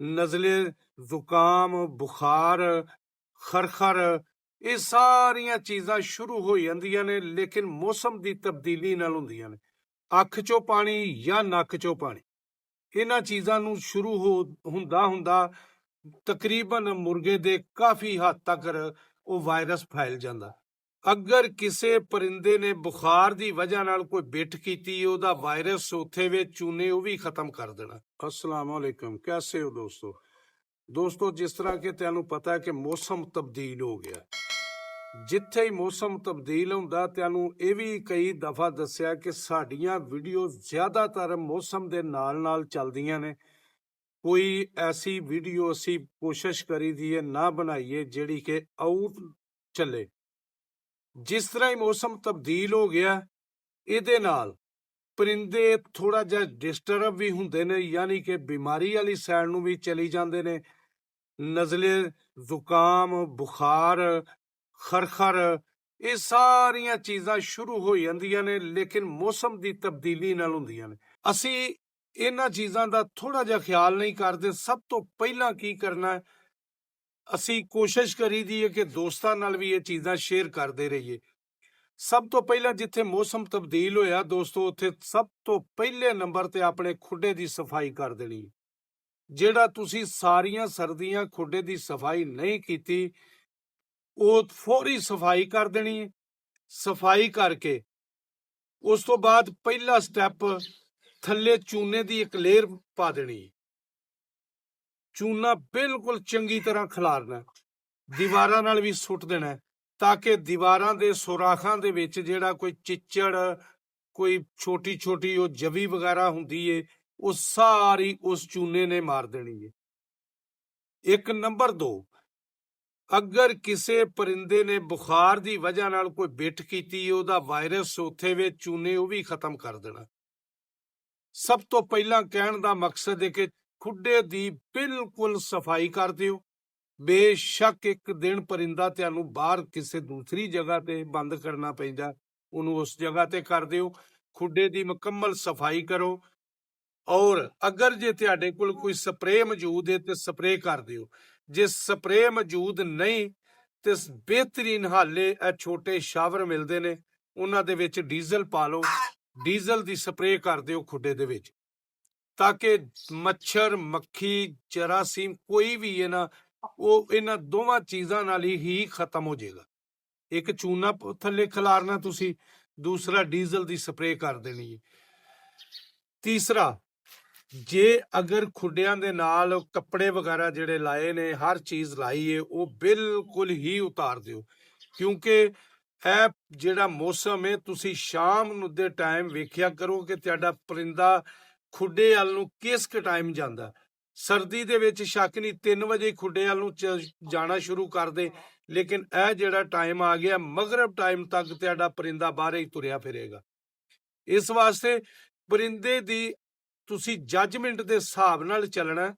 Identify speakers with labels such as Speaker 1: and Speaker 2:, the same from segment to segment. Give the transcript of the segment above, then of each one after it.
Speaker 1: ਨਜ਼ਲੇ, ਜ਼ੁਕਾਮ, ਬੁਖਾਰ, ਖਰਖਰ, ਇਹ ਸਾਰੀਆਂ ਚੀਜ਼ਾਂ ਸ਼ੁਰੂ ਹੋ ਜਾਂਦੀਆਂ ਨੇ, ਲੇਕਿਨ ਮੌਸਮ ਦੀ ਤਬਦੀਲੀ ਨਾਲ ਹੁੰਦੀਆਂ ਨੇ। ਅੱਖ ਚੋਂ ਪਾਣੀ ਜਾਂ ਨੱਕ ਚੋਂ ਪਾਣੀ, ਇਹਨਾਂ ਚੀਜ਼ਾਂ ਨੂੰ ਸ਼ੁਰੂ ਹੁੰਦਾ ਤਕਰੀਬਨ ਮੁਰਗੇ ਦੇ ਕਾਫੀ ਹੱਦ ਤੱਕ ਉਹ ਵਾਇਰਸ ਫੈਲ ਜਾਂਦਾ। ਅਗਰ ਕਿਸੇ ਪਰਿੰਦੇ ਨੇ ਬੁਖਾਰ ਦੀ ਵਜ੍ਹਾ ਨਾਲ ਕੋਈ ਬਿੱਠ ਕੀਤੀ, ਉਹਦਾ ਵਾਇਰਸ ਉੱਥੇ ਵਿੱਚ ਚੂਨੇ ਉਹ ਵੀ ਖਤਮ ਕਰ ਦੇਣਾ। अस्सलाम वालेकुम, कैसे हो दोस्तों, जिस तरह के ਤੁਹਾਨੂੰ ਪਤਾ ਹੈ ਕਿ ਮੌਸਮ ਤਬਦੀਲ ਹੋ ਗਿਆ। ਜਿੱਥੇ ਹੀ ਮੌਸਮ ਤਬਦੀਲ ਹੁੰਦਾ, ਤੁਹਾਨੂੰ ਇਹ ਵੀ ਕਈ ਦਫਾ ਦੱਸਿਆ ਕਿ ਸਾਡੀਆਂ ਵੀਡੀਓ ਜ਼ਿਆਦਾਤਰ ਮੌਸਮ ਦੇ ਨਾਲ ਚੱਲਦੀਆਂ ਨੇ। ਕੋਈ ਐਸੀ ਵੀਡੀਓ ਅਸੀਂ ਕੋਸ਼ਿਸ਼ ਕਰੀਦੀ ਹੈ ਨਾ ਬਣਾਈਏ ਜਿਹੜੀ ਕਿ ਆਊਟ ਚੱਲੇ। ਜਿਸ ਤਰ੍ਹਾਂ ਹੀ ਮੌਸਮ ਤਬਦੀਲ ਹੋ ਗਿਆ, ਇਹਦੇ ਨਾਲ ਪਰਿੰਦੇ ਥੋੜਾ ਜਿਹਾ ਡਿਸਟਰਬ ਵੀ ਹੁੰਦੇ ਨੇ, ਯਾਨੀ ਕਿ ਬਿਮਾਰੀ ਵਾਲੀ ਸਾਈਡ ਨੂੰ ਵੀ ਚਲੀ ਜਾਂਦੇ ਨੇ। ਨਜ਼ਲੇ, ਜ਼ੁਕਾਮ, ਬੁਖਾਰ, ਖਰਖਰ, ਇਹ ਸਾਰੀਆਂ ਚੀਜ਼ਾਂ ਸ਼ੁਰੂ ਹੋ ਜਾਂਦੀਆਂ ਨੇ, ਲੇਕਿਨ ਮੌਸਮ ਦੀ ਤਬਦੀਲੀ ਨਾਲ ਹੁੰਦੀਆਂ ਨੇ। ਅਸੀਂ ਇਹਨਾਂ ਚੀਜ਼ਾਂ ਦਾ ਥੋੜਾ ਜਿਹਾ ਖਿਆਲ ਨਹੀਂ ਕਰਦੇ। ਸਭ ਤੋਂ ਪਹਿਲਾਂ ਕੀ ਕਰਨਾ, ਅਸੀਂ ਕੋਸ਼ਿਸ਼ ਕਰੀਦੀ ਹੈ ਕਿ ਦੋਸਤਾਂ ਨਾਲ ਵੀ ਇਹ ਚੀਜ਼ਾਂ ਸ਼ੇਅਰ ਕਰਦੇ ਰਹੀਏ। ਸਭ ਤੋਂ ਪਹਿਲਾਂ ਜਿੱਥੇ ਮੌਸਮ ਤਬਦੀਲ ਹੋਇਆ ਦੋਸਤੋ, ਉੱਥੇ ਸਭ ਤੋਂ ਪਹਿਲੇ ਨੰਬਰ ਤੇ ਆਪਣੇ ਖੁੱਡੇ ਦੀ ਸਫਾਈ ਕਰ ਦੇਣੀ। ਜਿਹੜਾ ਤੁਸੀਂ ਸਾਰੀਆਂ ਸਰਦੀਆਂ ਖੁੱਡੇ ਦੀ ਸਫਾਈ ਨਹੀਂ ਕੀਤੀ, ਉਹ ਫੌਰੀ ਸਫਾਈ ਕਰ ਦੇਣੀ ਹੈ। ਸਫਾਈ ਕਰਕੇ ਉਸ ਤੋਂ ਬਾਅਦ ਪਹਿਲਾ ਸਟੈਪ, ਥੱਲੇ ਚੂਨੇ ਦੀ ਇੱਕ ਲੇਅਰ ਪਾ ਦੇਣੀ। ਚੂਨਾ ਬਿਲਕੁਲ ਚੰਗੀ ਤਰ੍ਹਾਂ ਖਿਲਾਰਨਾ, ਦੀਵਾਰਾਂ ਨਾਲ ਵੀ ਸੁੱਟ ਦੇਣਾ, ਤਾਂ ਕਿ ਦੀਵਾਰਾਂ ਦੇ ਸੁਰਾਖਾਂ ਦੇ ਵਿੱਚ ਜਿਹੜਾ ਕੋਈ ਚਿੱਚੜ, ਕੋਈ ਛੋਟੀ ਛੋਟੀ ਉਹ ਜਵੀ ਵਗੈਰਾ ਹੁੰਦੀ ਏ, ਉਹ ਸਾਰੀ ਉਸ ਚੂਨੇ ਨੇ ਮਾਰ ਦੇਣੀ ਏ। ਇੱਕ ਨੰਬਰ 2, ਅਗਰ ਕਿਸੇ ਪਰਿੰਦੇ ਨੇ ਬੁਖਾਰ ਦੀ ਵਜ੍ਹਾ ਨਾਲ ਕੋਈ ਬਿੱਠ ਕੀਤੀ, ਉਹਦਾ ਵਾਇਰਸ ਉੱਥੇ ਵਿੱਚ ਚੂਨੇ ਉਹ ਵੀ ਖਤਮ ਕਰ ਦੇਣਾ। ਸਭ ਤੋਂ ਪਹਿਲਾਂ ਕਹਿਣ ਦਾ ਮਕਸਦ ਹੈ ਕਿ ਖੁੱਡੇ ਦੀ ਬਿਲਕੁਲ ਸਫਾਈ ਕਰ ਦਿਓ। ਬੇਸ਼ੱਕ ਇੱਕ ਦਿਨ ਪਰਿੰਦਾ ਤੁਹਾਨੂੰ ਬਾਹਰ ਕਿਸੇ ਦੂਸਰੀ ਜਗ੍ਹਾ ਤੇ ਬੰਦ ਕਰਨਾ ਪੈਂਦਾ, ਉਹਨੂੰ ਉਸ ਜਗ੍ਹਾ ਤੇ ਕਰ ਦਿਓ। ਖੁੱਡੇ ਦੀ ਮੁਕੰਮਲ ਸਫਾਈ ਕਰੋ। ਔਰ ਅਗਰ ਜੇ ਤੁਹਾਡੇ ਕੋਲ ਕੋਈ ਸਪਰੇਅ ਮੌਜੂਦ ਹੈ ਤੇ ਸਪਰੇਅ ਕਰ ਦਿਓ। ਜੇ ਸਪਰੇਅ ਮੌਜੂਦ ਨਹੀਂ ਤੇ ਬਿਹਤਰੀਨ ਹਾਲੇ ਇਹ ਛੋਟੇ ਸ਼ਾਵਰ ਮਿਲਦੇ ਨੇ, ਉਹਨਾਂ ਦੇ ਵਿੱਚ ਡੀਜ਼ਲ ਪਾ ਲਓ, ਡੀਜ਼ਲ ਦੀ ਸਪਰੇਅ ਕਰ ਦਿਓ ਖੁੱਡੇ ਦੇ ਵਿੱਚ, ਤਾਂ ਕਿ ਮੱਛਰ, ਮੱਖੀ, ਜਰਾਸੀਮ ਕੋਈ ਵੀ ਹੈ ਨਾ, ਉਹ ਇਹਨਾਂ ਦੋਵਾਂ ਚੀਜ਼ਾਂ ਨਾਲ ਹੀ ਖਤਮ ਹੋ ਜਾਏਗਾ। ਇੱਕ ਚੂਨਾ ਥੱਲੇ ਖਿਲਾਰਨਾ ਤੁਸੀਂ, ਦੂਸਰਾ ਡੀਜ਼ਲ ਦੀ ਸਪਰੇਅ ਕਰ ਦੇਣੀ ਹੈ। ਤੀਸਰਾ, ਜੇ ਅਗਰ ਖੁੱਡਿਆਂ ਦੇ ਨਾਲ ਕੱਪੜੇ ਵਗੈਰਾ ਜਿਹੜੇ ਲਾਏ ਨੇ, ਹਰ ਚੀਜ਼ ਲਾਈ ਹੈ, ਉਹ ਬਿਲਕੁਲ ਹੀ ਉਤਾਰ ਦਿਓ। ਕਿਉਂਕਿ ਇਹ ਜਿਹੜਾ ਮੌਸਮ ਹੈ, ਤੁਸੀਂ ਸ਼ਾਮ ਨੂੰ ਦੇ ਟਾਈਮ ਵੇਖਿਆ ਕਰੋ ਕਿ ਤੁਹਾਡਾ ਪਰਿੰਦਾ ਖੁੱਡੇ ਵੱਲ ਨੂੰ ਕਿਸ ਟਾਈਮ ਜਾਂਦਾ। ਸਰਦੀ ਦੇ ਵਿੱਚ ਸ਼ੱਕ ਨਹੀਂ 3 ਵਜੇ ਖੁੱਡੇ ਵੱਲ ਨੂੰ ਜਾਣਾ ਸ਼ੁਰੂ ਕਰ ਦੇ, ਲੇਕਿਨ ਇਹ ਜਿਹੜਾ ਟਾਈਮ ਆ ਗਿਆ, ਮਗਰਬ ਟਾਈਮ ਤੱਕ ਤੁਹਾਡਾ ਪਰਿੰਦਾ ਬਾਹਰ ਹੀ ਤੁਰਿਆ ਫਿਰੇਗਾ। ਇਸ ਵਾਸਤੇ ਪਰਿੰਦੇ ਦੀ ਤੁਸੀਂ ਜੱਜਮੈਂਟ ਦੇ ਹਿਸਾਬ ਨਾਲ ਚੱਲਣਾ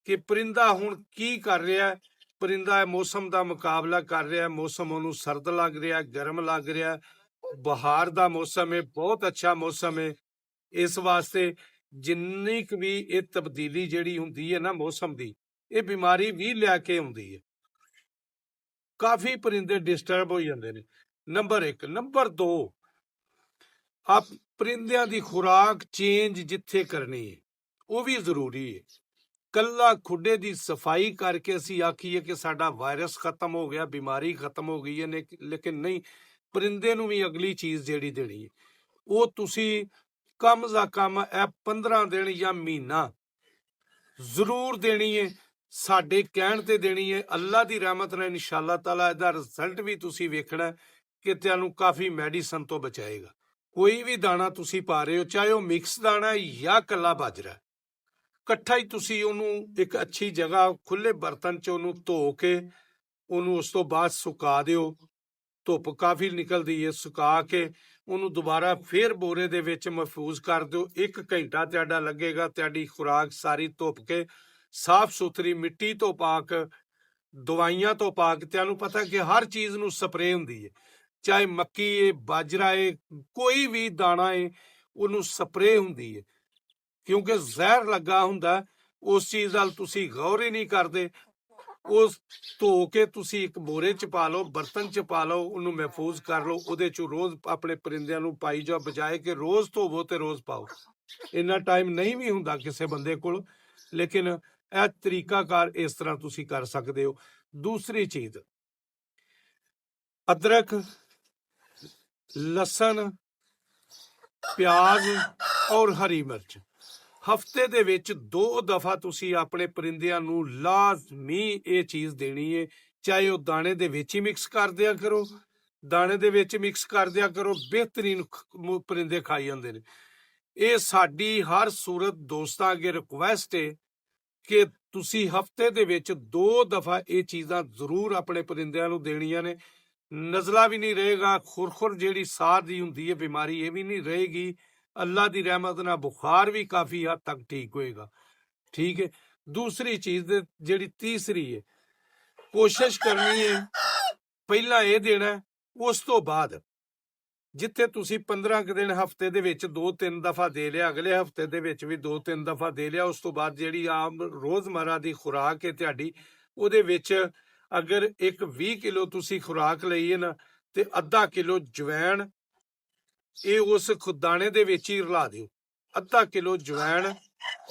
Speaker 1: ਕਿ ਪਰਿੰਦਾ ਹੁਣ ਕੀ ਕਰ ਰਿਹਾ। ਪਰਿੰਦਾ ਮੌਸਮ ਦਾ ਮੁਕਾਬਲਾ ਕਰ ਰਿਹਾ, ਮੌਸਮ ਉਹਨੂੰ ਸਰਦ ਲੱਗ ਰਿਹਾ, ਗਰਮ ਲੱਗ ਰਿਹਾ, ਬਹਾਰ ਦਾ ਮੌਸਮ ਹੈ, ਬਹੁਤ ਅੱਛਾ ਮੌਸਮ ਹੈ। ਇਸ ਵਾਸਤੇ ਜਿੰਨੀ ਕੁ ਵੀ ਇਹ ਤਬਦੀਲੀ ਜਿਹੜੀ ਹੁੰਦੀ ਹੈ ਨਾ ਮੌਸਮ ਦੀ, ਇਹ ਬਿਮਾਰੀ ਵੀ ਲੈ ਕੇ ਆਉਂਦੀ ਹੈ। ਕਾਫੀ ਪਰਿੰਦੇ ਡਿਸਟਰਬ ਹੋ ਜਾਂਦੇ ਨੇ। ਨੰਬਰ 1। ਨੰਬਰ 2, ਆਪ ਪਰਿੰਦਿਆਂ ਦੀ ਖੁਰਾਕ ਚੇਂਜ ਜਿੱਥੇ ਕਰਨੀ ਹੈ, ਉਹ ਵੀ ਜ਼ਰੂਰੀ ਹੈ। ਕੱਲਾ ਖੁੱਡੇ ਦੀ ਸਫਾਈ ਕਰਕੇ ਅਸੀਂ ਆਖੀਏ ਕਿ ਸਾਡਾ ਵਾਇਰਸ ਖਤਮ ਹੋ ਗਿਆ, ਬਿਮਾਰੀ ਖਤਮ ਹੋ ਗਈ ਹੈ, ਲੇਕਿਨ ਨਹੀਂ। ਪਰਿੰਦੇ ਨੂੰ ਵੀ ਅਗਲੀ ਚੀਜ਼ ਜਿਹੜੀ ਦੇਣੀ ਹੈ, ਉਹ ਤੁਸੀਂ ਕਮ ਦਾ ਕਮ ਇਹ 15 ਦਿਨ ਜਾਂ ਮਹੀਨਾ ਜ਼ਰੂਰ ਦੇਣੀ ਹੈ। ਸਾਡੇ ਕਹਿਣ ਤੇ ਦੇਣੀ ਹੈ। ਅੱਲਾ ਦੀ ਰਹਿਮਤ ਨਾਲ ਇਨਸ਼ਾਅੱਲਾ ਤਾਲਾ ਇਹਦਾ ਰਿਜ਼ਲਟ ਵੀ ਤੁਸੀਂ ਵੇਖਣਾ ਕਿ ਤੁਹਾਨੂੰ ਕਾਫੀ ਮੈਡੀਸਨ ਤੋਂ ਬਚਾਏਗਾ। ਕੋਈ ਵੀ ਦਾਣਾ ਤੁਸੀਂ ਪਾ ਰਹੇ ਹੋ, ਚਾਹੇ ਉਹ ਮਿਕਸ ਦਾਣਾ ਜਾਂ ਕੱਲਾ ਬਾਜਰਾ, ਇਕੱਠਾ ਹੀ ਤੁਸੀਂ ਉਹਨੂੰ ਇੱਕ ਅੱਛੀ ਜਗ੍ਹਾ ਖੁੱਲੇ ਬਰਤਨ 'ਚ ਉਹਨੂੰ ਧੋ ਕੇ ਉਹਨੂੰ ਉਸ ਤੋਂ ਬਾਅਦ ਸੁਕਾ ਦਿਓ। ਧੁੱਪ ਕਾਫੀ ਨਿਕਲਦੀ ਹੈ, ਸੁਕਾ ਕੇ ਉਹਨੂੰ ਦੁਬਾਰਾ ਫੇਰ ਬੋਰੇ ਦੇ ਵਿੱਚ ਮਹਿਫੂਜ਼ ਕਰ ਦਿਓ। 1 ਘੰਟਾ ਤੁਹਾਡਾ ਲੱਗੇਗਾ, ਤੁਹਾਡੀ ਖੁਰਾਕ ਸਾਰੀ ਧੁੱਪ ਕੇ ਸਾਫ਼ ਸੁਥਰੀ, ਮਿੱਟੀ ਤੋਂ ਪਾਕ, ਦਵਾਈਆਂ ਤੋਂ ਪਾਕ। ਤੁਹਾਨੂੰ ਪਤਾ ਕਿ ਹਰ ਚੀਜ਼ ਨੂੰ ਸਪਰੇਅ ਹੁੰਦੀ ਹੈ, ਚਾਹੇ ਮੱਕੀ ਹੈ, ਬਾਜਰਾ ਹੈ, ਕੋਈ ਵੀ ਦਾਣਾ ਹੈ, ਉਹਨੂੰ ਸਪਰੇਅ ਹੁੰਦੀ ਹੈ, ਕਿਉਂਕਿ ਜ਼ਹਿਰ ਲੱਗਾ ਹੁੰਦਾ। ਉਸ ਚੀਜ਼ ਵੱਲ ਤੁਸੀਂ ਗੌਰ ਹੀ ਨਹੀਂ ਕਰਦੇ। ਉਸ ਧੋ ਕੇ ਤੁਸੀਂ ਇੱਕ ਬੋਰੇ 'ਚ ਪਾ ਲਓ, ਬਰਤਨ 'ਚ ਪਾ ਲਓ, ਉਹਨੂੰ ਮਹਿਫੂਜ਼ ਕਰ ਲਓ, ਉਹਦੇ 'ਚ ਰੋਜ਼ ਆਪਣੇ ਪਰਿੰਦਿਆਂ ਨੂੰ ਪਾਈ ਜਾਓ, ਬਜਾਏ ਕਿ ਰੋਜ਼ ਧੋਵੋ ਤੇ ਰੋਜ਼ ਪਾਓ। ਇੰਨਾ ਟਾਈਮ ਨਹੀਂ ਵੀ ਹੁੰਦਾ ਕਿਸੇ ਬੰਦੇ ਕੋਲ, ਲੇਕਿਨ ਇਹ ਤਰੀਕਾਕਾਰ ਇਸ ਤਰ੍ਹਾਂ ਤੁਸੀਂ ਕਰ ਸਕਦੇ ਹੋ। ਦੂਸਰੀ ਚੀਜ਼, ਅਦਰਕ, ਲਸਣ, ਪਿਆਜ਼ ਔਰ ਹਰੀ ਮਿਰਚ ਹਫਤੇ ਦੇ ਵਿੱਚ 2 ਦਫਾ ਤੁਸੀਂ ਆਪਣੇ ਪਰਿੰਦਿਆਂ ਨੂੰ ਲਾਜ਼ਮੀ ਇਹ ਚੀਜ਼ ਦੇਣੀ ਹੈ। ਚਾਹੇ ਉਹ ਦਾਣੇ ਦੇ ਵਿੱਚ ਹੀ ਮਿਕਸ ਕਰ ਦਿਆ ਕਰੋ, ਦਾਣੇ ਦੇ ਵਿੱਚ ਮਿਕਸ ਕਰ ਦਿਆ ਕਰੋ, ਬਿਹਤਰੀਨ ਪਰਿੰਦੇ ਖਾਈ ਜਾਂਦੇ ਨੇ। ਇਹ ਸਾਡੀ ਹਰ ਸੂਰਤ ਦੋਸਤਾਂ ਅੱਗੇ ਰਿਕੁਐਸਟ ਹੈ ਕਿ ਤੁਸੀਂ ਹਫਤੇ ਦੇ ਵਿੱਚ 2 ਦਫਾ ਇਹ ਚੀਜ਼ਾਂ ਜ਼ਰੂਰ ਆਪਣੇ ਪਰਿੰਦਿਆਂ ਨੂੰ ਦੇਣੀਆਂ ਨੇ। ਨਜ਼ਲਾ ਵੀ ਨਹੀਂ ਰਹੇਗਾ, ਖੁਰਖੁਰ ਜਿਹੜੀ ਸਾਹ ਦੀ ਹੁੰਦੀ ਹੈ ਬਿਮਾਰੀ, ਇਹ ਵੀ ਨਹੀਂ ਰਹੇਗੀ। ਅੱਲਾ ਦੀ ਰਹਿਮਤ ਨਾਲ ਬੁਖਾਰ ਵੀ ਕਾਫੀ ਹੱਦ ਤੱਕ ਠੀਕ ਹੋਏਗਾ। ਠੀਕ ਹੈ। ਦੂਸਰੀ ਚੀਜ਼ ਜਿਹੜੀ ਤੀਸਰੀ ਹੈ, ਕੋਸ਼ਿਸ਼ ਕਰਨੀ ਹੈ ਪਹਿਲਾਂ ਇਹ ਦੇਣਾ, ਉਸ ਤੋਂ ਬਾਅਦ ਜਿੱਥੇ ਤੁਸੀਂ 15 ਕੁ ਦਿਨ ਹਫਤੇ ਦੇ ਵਿੱਚ 2-3 ਦਫਾ ਦੇ ਲਿਆ, ਅਗਲੇ ਹਫਤੇ ਦੇ ਵਿੱਚ ਵੀ 2-3 ਦਫਾ ਦੇ ਲਿਆ। ਉਸ ਤੋਂ ਬਾਅਦ ਜਿਹੜੀ ਆਮ ਰੋਜ਼ਮਰਾ ਦੀ ਖੁਰਾਕ ਹੈ ਤੁਹਾਡੀ, ਉਹਦੇ ਵਿੱਚ ਅਗਰ ਇੱਕ 20 ਕਿਲੋ ਤੁਸੀਂ ਖੁਰਾਕ ਲਈ ਹੈ ਨਾ, ਤੇ ਅੱਧਾ ਕਿਲੋ ਜਵੈਣ ਇਹ ਉਸ ਦਾਣੇ ਦੇ ਵਿੱਚ ਹੀ ਰਲਾ ਦਿਓ। ਅੱਧਾ ਕਿਲੋ ਜਵੈਣ,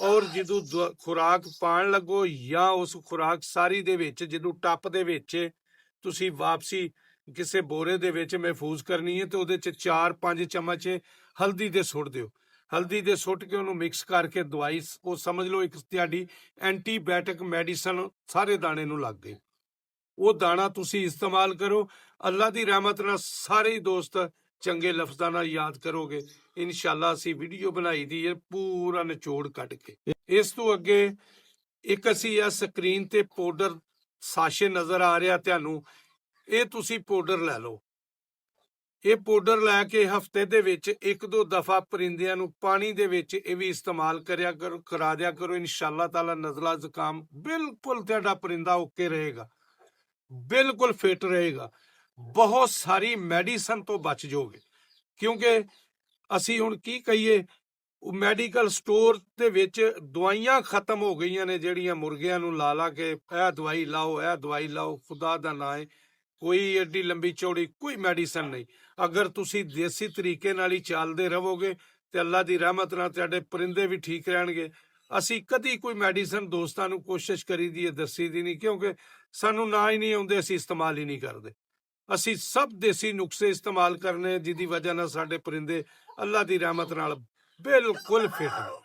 Speaker 1: ਔਰ ਜਦੋਂ ਖੁਰਾਕ ਪਾਣ ਲੱਗੋ ਜਾਂ ਉਸ ਖੁਰਾਕ ਸਾਰੀ ਦੇ ਵਿੱਚ ਜਦੋਂ ਟੱਪ ਦੇ ਵਿੱਚ ਤੁਸੀਂ ਵਾਪਸੀ ਕਿਸੇ ਬੋਰੇ ਦੇ ਵਿੱਚ ਮਹਿਫੂਜ਼ ਕਰਨੀ ਹੈ, ਤੇ ਉਹਦੇ 'ਚ 4-5 ਚਮਚ ਹਲਦੀ ਦੇ ਸੁੱਟ ਦਿਓ। ਹਲਦੀ ਦੇ ਸੁੱਟ ਕੇ ਉਹਨੂੰ ਮਿਕਸ ਕਰਕੇ ਦਵਾਈ, ਉਹ ਸਮਝ ਲਓ ਇੱਕ ਤੁਹਾਡੀ ਐਂਟੀਬਾਇਓਟਿਕ ਮੈਡੀਸਨ ਸਾਰੇ ਦਾਣੇ ਨੂੰ ਲੱਗ ਗਈ। ਉਹ ਦਾਣਾ ਤੁਸੀਂ ਇਸਤੇਮਾਲ ਕਰੋ, ਅੱਲਾ ਦੀ ਰਹਿਮਤ ਨਾਲ ਸਾਰੇ ਹੀ ਦੋਸਤ ਚੰਗੇ ਲਫ਼ਜ਼ਾਂ ਨਾਲ ਯਾਦ ਕਰੋਗੇ। ਇਨਸ਼ਾਅੱਲਾ ਅਸੀਂ ਵੀਡੀਓ ਬਣਾਈ ਦੀ ਹੈ ਪੂਰਾ ਨਿਚੋੜ ਕੱਢ ਕੇ। ਇਸ ਤੋਂ ਅੱਗੇ ਇੱਕ ਅਸੀਂ ਇਹ ਸਕਰੀਨ ਤੇ ਪਾਊਡਰ ਸਾਸ਼ੇ ਨਜ਼ਰ ਆ ਰਿਹਾ ਤੁਹਾਨੂੰ, ਇਹ ਤੁਸੀਂ ਪਾਊਡਰ ਲੈ ਲਓ। ਇਹ ਪਾਊਡਰ ਲੈ ਕੇ ਹਫਤੇ ਦੇ ਵਿੱਚ 1-2 ਦਫਾ ਪਰਿੰਦਿਆਂ ਨੂੰ ਪਾਣੀ ਦੇ ਵਿੱਚ ਇਹ ਵੀ ਇਸਤੇਮਾਲ ਕਰਾ ਦਿਆ ਕਰੋ। ਇਨਸ਼ਾਅੱਲਾ ਤਾਲਾ ਨਜ਼ਲਾ ਜ਼ੁਕਾਮ ਬਿਲਕੁਲ ਤੁਹਾਡਾ ਪਰਿੰਦਾ ਓਕੇ ਰਹੇਗਾ, ਬਿਲਕੁਲ ਫਿਟ ਰਹੇਗਾ। ਬਹੁਤ ਸਾਰੀ ਮੈਡੀਸਨ ਤੋਂ ਬਚ ਜਾਓਗੇ, ਕਿਉਂਕਿ ਅਸੀਂ ਹੁਣ ਕੀ ਕਹੀਏ, ਮੈਡੀਕਲ ਸਟੋਰ ਦੇ ਵਿੱਚ ਦਵਾਈਆਂ ਖਤਮ ਹੋ ਗਈਆਂ ਨੇ, ਜਿਹੜੀਆਂ ਮੁਰਗਿਆਂ ਨੂੰ ਲਾ ਕੇ ਇਹ ਦਵਾਈ ਲਾਓ, ਇਹ ਦਵਾਈ ਲਾਓ। ਖੁਦਾ ਦਾ ਨਾਂ ਹੈ, ਕੋਈ ਐਡੀ ਲੰਬੀ ਚੌੜੀ ਕੋਈ ਮੈਡੀਸਨ ਨਹੀਂ। ਅਗਰ ਤੁਸੀਂ ਦੇਸੀ ਤਰੀਕੇ ਨਾਲ ਹੀ ਚੱਲਦੇ ਰਹੋਗੇ ਤੇ ਅੱਲਾ ਦੀ ਰਹਿਮਤ ਨਾਲ ਤੁਹਾਡੇ ਪਰਿੰਦੇ ਵੀ ਠੀਕ ਰਹਿਣਗੇ। ਅਸੀਂ ਕਦੀ ਕੋਈ ਮੈਡੀਸਨ ਦੋਸਤਾਂ ਨੂੰ ਕੋਸ਼ਿਸ਼ ਕਰੀ ਦੀ ਹੈ ਦੱਸੀ ਦੀ ਨਹੀਂ, ਕਿਉਂਕਿ ਸਾਨੂੰ ਨਾ ਹੀ ਨਹੀਂ ਆਉਂਦੇ, ਅਸੀਂ ਇਸਤੇਮਾਲ ਹੀ ਨਹੀਂ ਕਰਦੇ। ਅਸੀਂ ਸਭ ਦੇਸੀ ਨੁਸਖੇ ਇਸਤੇਮਾਲ ਕਰਨੇ, ਜਿਹਦੀ ਵਜ੍ਹਾ ਨਾਲ ਸਾਡੇ ਪਰਿੰਦੇ ਅੱਲਾ ਦੀ ਰਹਿਮਤ ਨਾਲ ਬਿਲਕੁਲ ਫਿੱਟ ਨੇ।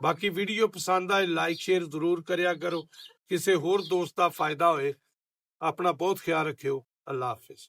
Speaker 1: ਬਾਕੀ ਵੀਡੀਓ ਪਸੰਦ ਆਏ ਲਾਈਕ ਸ਼ੇਅਰ ਜ਼ਰੂਰ ਕਰਿਆ ਕਰੋ, ਕਿਸੇ ਹੋਰ ਦੋਸਤ ਦਾ ਫਾਇਦਾ ਹੋਏ। ਆਪਣਾ ਬਹੁਤ ਖਿਆਲ ਰੱਖਿਓ। ਅੱਲਾ ਹਾਫਿਜ਼।